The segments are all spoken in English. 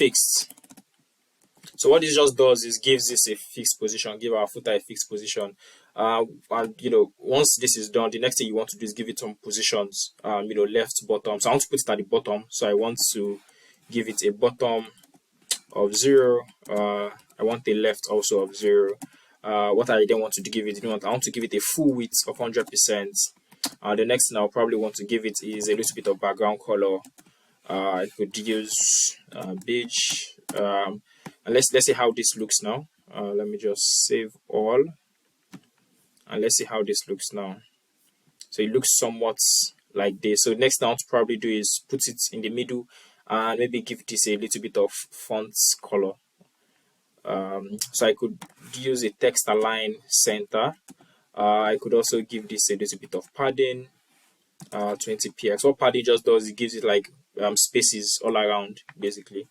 fixed. So what this just does is gives this a fixed position, give our footer a fixed position. And once this is done, the next thing you want to do is give it some positions, left, bottom. So I want to put it at the bottom. So I want to give it a bottom of 0. I want a left also of 0. What I then want to give it, I want to give it a full width of 100%. The next thing I'll probably want to give it is a little bit of background color. I could use beige. And let's see how this looks now. Let me just save all, and let's see how this looks now. So it looks somewhat like this. So next thing I want to probably do is put it in the middle and maybe give this a little bit of font color. So I could use a text align center. I could also give this a little bit of padding, 20px. What padding just does, it gives it like spaces all around basically.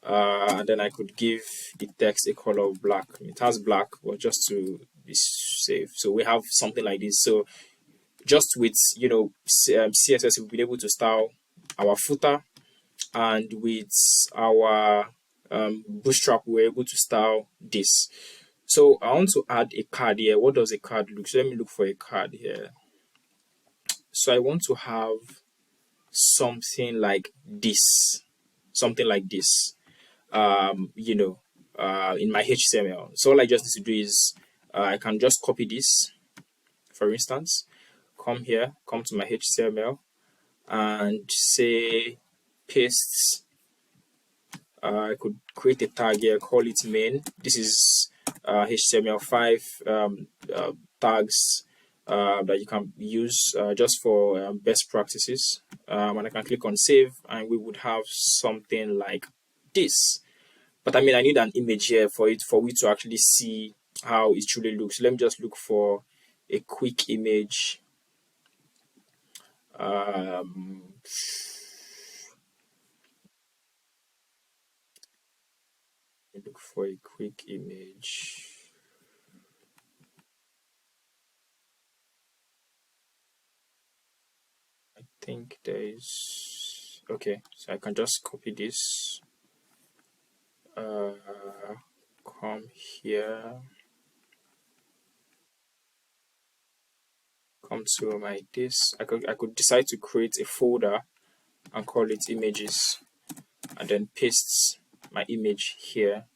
And then I could give the text a color of black. It has black, but just to be safe. So we have something like this. So just with CSS, we've been able to style our footer, and with our Bootstrap, we're able to style this. So I want to add a card here. What does a card look? So let me look for a card here. So I want to have something like this, in my HTML. So all I just need to do is I can just copy this, for instance, come here, come to my HTML, and say paste. I could create a tag here, call it main. This is HTML5 tags that you can use just for best practices. And I can click on save, and we would have something like this. But I need an image here for we to actually see how it truly looks. Let me just look for a quick image. Look for a quick image. I think there is, okay, so I can just copy this, come here, come to my this. I could decide to create a folder and call it images, and then paste my image here.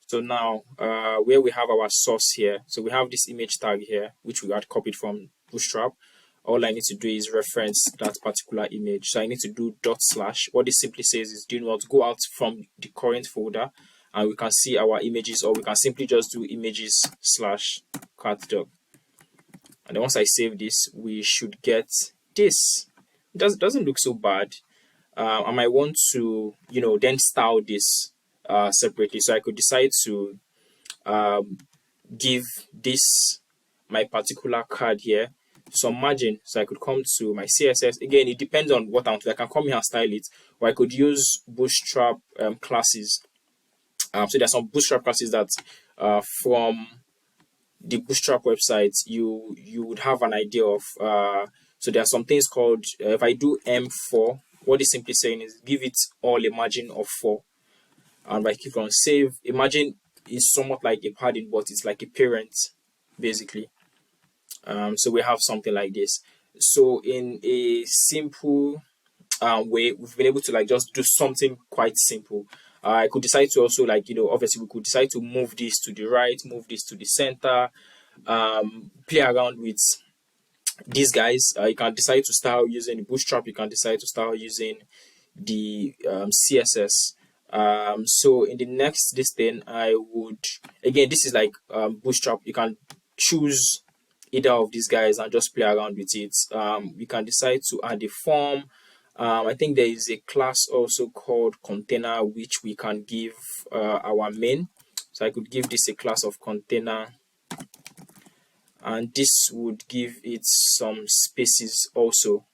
So now where we have our source here, so we have this image tag here, which we had copied from Bootstrap. All I need to do is reference that particular image. So I need to do /. What this simply says is, do not go out from the current folder and we can see our images, or we can simply just do images / cat.dog. And then once I save this, we should get this. It doesn't look so bad. I might want to, then style this separately. So I could decide to give this, my particular card here, some margin. So I could come to my CSS. Again, it depends on what I want to. I can come here and style it, or I could use Bootstrap classes. So there's some Bootstrap classes that from the Bootstrap website you would have an idea of. So there are some things called, if I do M4, what it's simply saying is give it all a margin of 4. And if I click on save, imagine is somewhat like a padding, but it's like a parent basically. So we have something like this. So in a simple way, we've been able to just do something quite simple. I could decide to also obviously we could decide to move this to the right, move this to the center, play around with these guys. You can decide to start using the Bootstrap, you can decide to start using the CSS. So in the next thing, I would, again, this is like Bootstrap. You can choose either of these guys and just play around with it. You can decide to add a form. I think there is a class also called container, which we can give our main. So I could give this a class of container, and this would give it some spaces also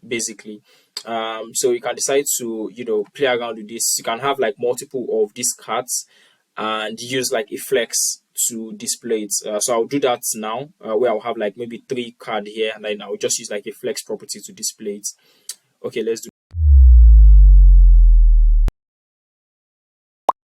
basically. So you can decide to play around with this. You can have multiple of these cards and use a flex to display it. So I'll do that now, where I'll have maybe 3 cards here, and then I'll just use a flex property to display it. Okay, let's do